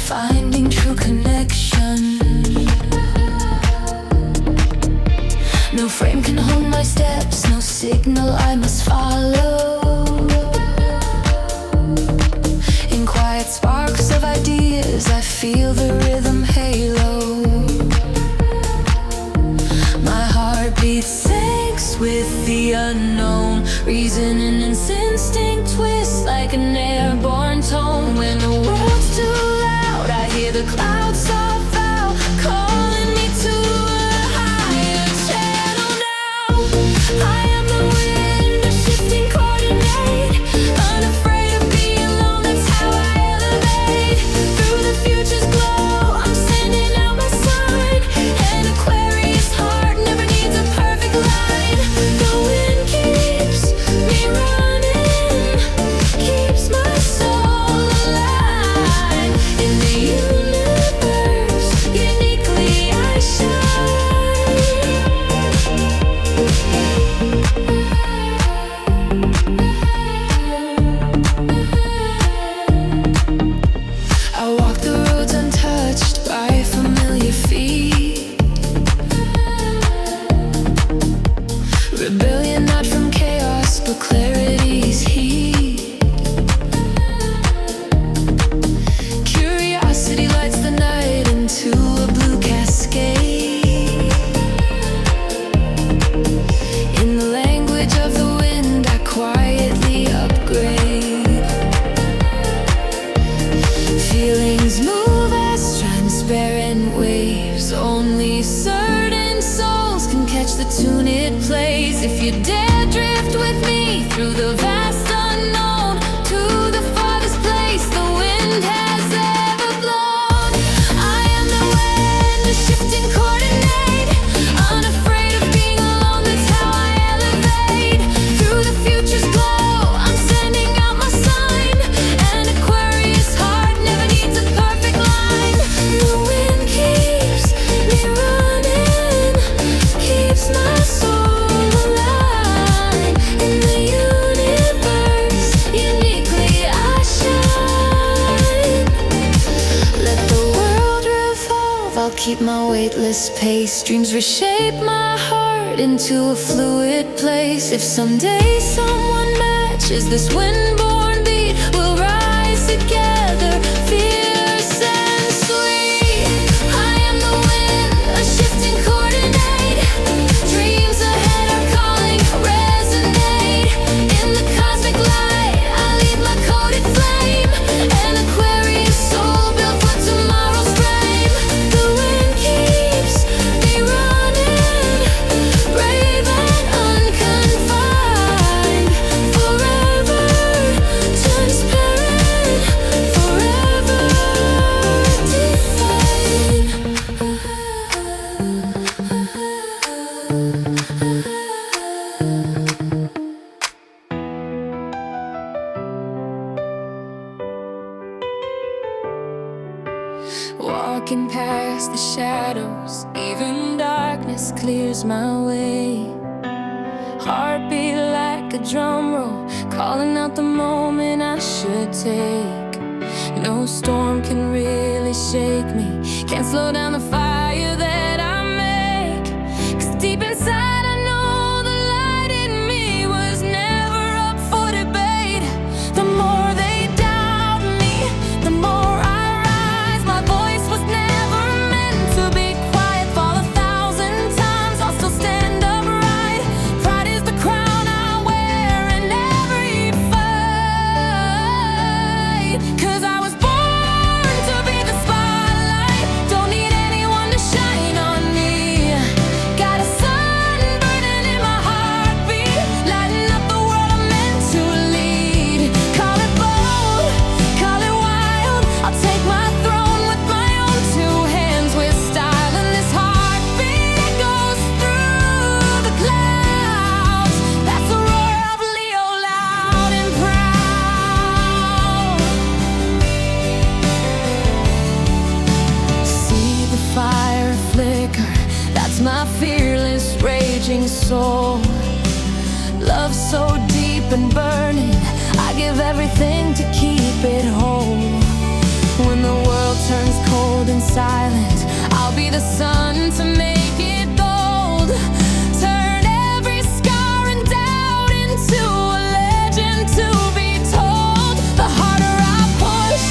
finding true connection. No frame can hold my steps, no signal I must follow. In quiet sparks of ideas, I feel the rhythm halo. My heartbeat sinks with the unknown, reason and instinct twist like an airborne tone. When the world's too loud, I hear the clouds soft vow, calling me to a higher channel now. I am the wind, a shifting coordinate, unafraid of being alone, that's how I elevate. Through the future's glow, I'm sending out my sign. An Aquarius heart never needs a perfect line. The wind keeps me running, keeps my soul alive. In the universe, uniquely I I walk the roads untouched by familiar feet. Rebellion not from chaos, but clarity's heat. Curiosity lights the night into a blue cascade. In the language of the wind, I quietly upgrade. Feelings move as transparent waves. Only certain souls can catch the tune it plays. If you dare drift with me through the vast unknown, to the farthest place the wind has ever blown. I am the wind, a shifting coordinate, unafraid of being alone, that's how I elevate. Through the future's glow, I'm sending out my sign. An Aquarius heart never needs a perfect line. The wind keeps me running, keeps my soul alive. In the universe, uniquely I shine. Let the world revolve, I'll keep my weightless pace. Dreams reshape my heart into a fluid place. If someday someone matches this wind-born beat, we'll rise together, fierce and sweet. I am the wind, a shifting coordinate. Dreams ahead are calling, resonate. In the cosmic light, I leave my coded flame. An Aquarius soul built for tomorrow's frame. The wind keeps me running, brave and unconfined. Forever transparent, forever walking past the shadows, even darkness clears my way. Heartbeat like a drum roll, calling out the moment I should take. No storm can really shake me, can't slow down the fire that I make. 'Cause deep inside I know the light in me was never up for debate. The more they doubt me, the more I rise. My voice was never meant to be quiet. Fall 1,000 times, I'll still stand upright. Pride is the crown I wear in every fight. 'Cause I was born to be the spotlight. Don't need anyone to shine on me. Got a sun burning in my heartbeat, lighting up the world I'm meant to lead. Call it bold, call it wild, I'll take my throne with my own two hands with style. And this heartbeat goes through the clouds. That's the roar of Leo, loud and proud. See the fire flicker, that's my fearless raging soul. Love so deep and burning, I give everything to keep it whole. When the world turns silent. I'll be the sun to make it gold. Turn every scar and doubt into a legend to be told. The harder I push,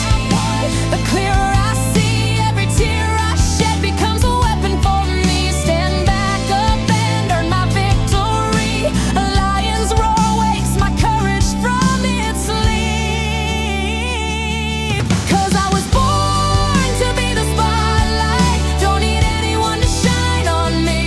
the clearer I see. Every tear I shed becomes a weapon for me. Stand back up and earn my victory. A lion's roar wakes my courage from its sleep. 'Cause I was born to be the spotlight. Don't need anyone to shine on me.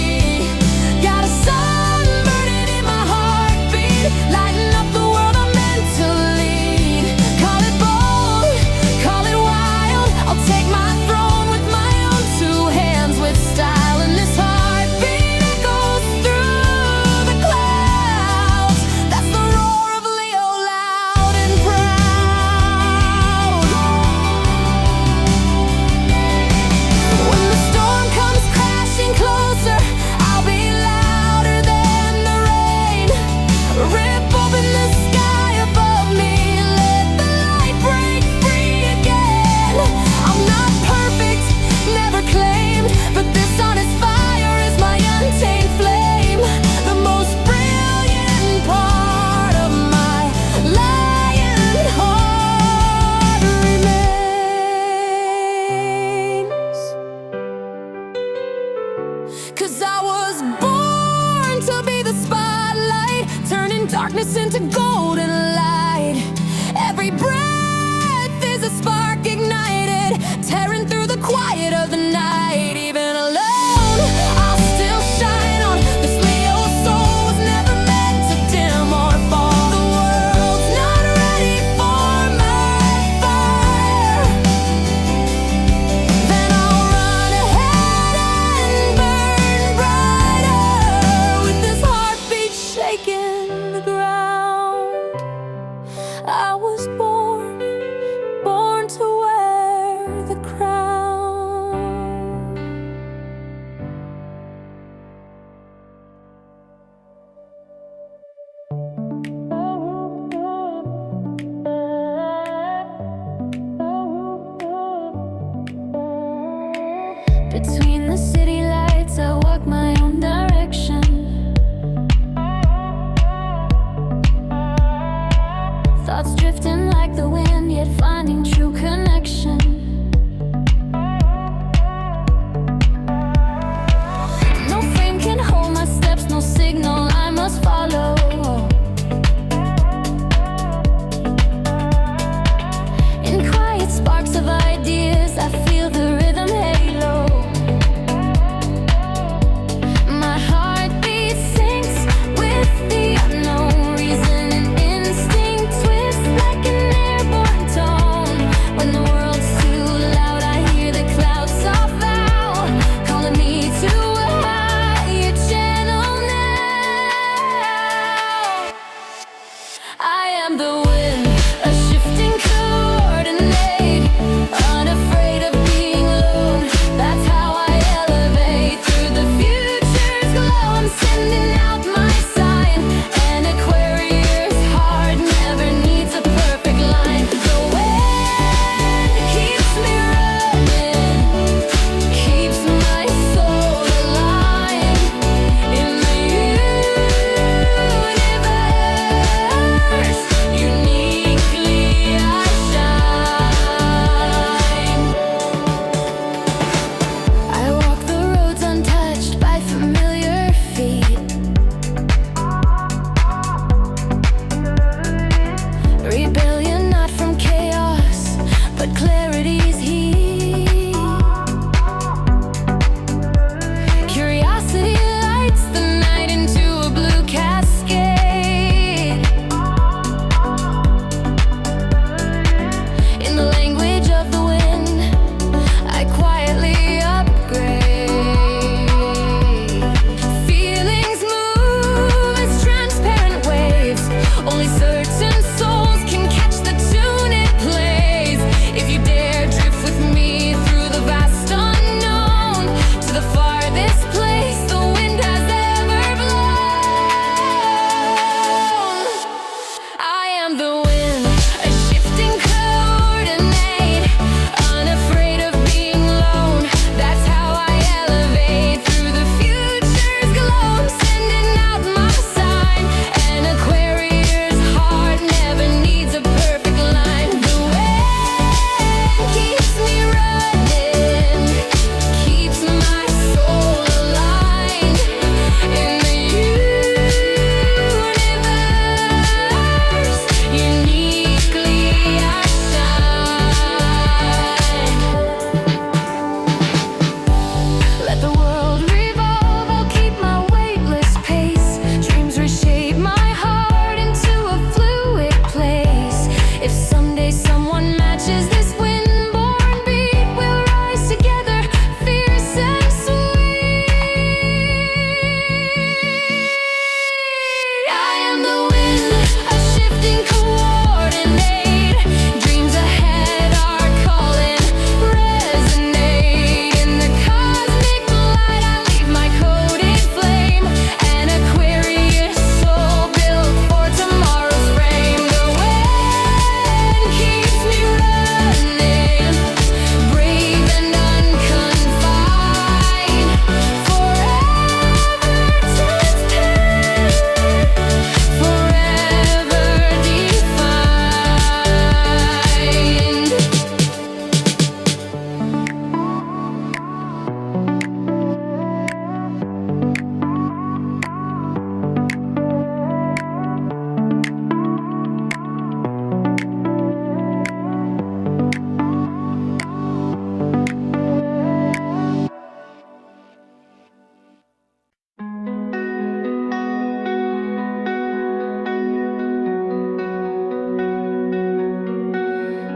Got a sun burning in my heartbeat, lighting up the world I'm meant to lead. Call it bold, call it wild. I'll take my throne with my own two hands, with style. And this heartbeat echoes through the clouds. That's the roar of Leo, loud and proud. When the storm comes crashing closer, I'll be louder than the rain. Rip open the sky above me, let the light break free again. I'm not perfect, never claimed, but this honest fire is my untamed flame. The most brilliant part of my lion heart remains. 'Cause I was born to be the spotlight, turning darkness into golden light. Every breath is a spark ignited, tearing through the quiet of the night. Even alone, I'll still shine on. This Leo soul was never meant to dim or fall. The world's not ready for my fire. Then I'll run ahead and burn brighter, with this heartbeat shaking the ground. I was born to wear the crown. Between the city lights, I walk my own direction. Thoughts drifting like the wind, yet finding true connection. No frame can hold my steps, no signal I must follow. In quiet sparks of ideas, I feel the rhythm halo. My heartbeat syncs with the unknown. Reason and instinct twist like an airborne tone. When the world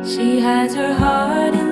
She hides her heart in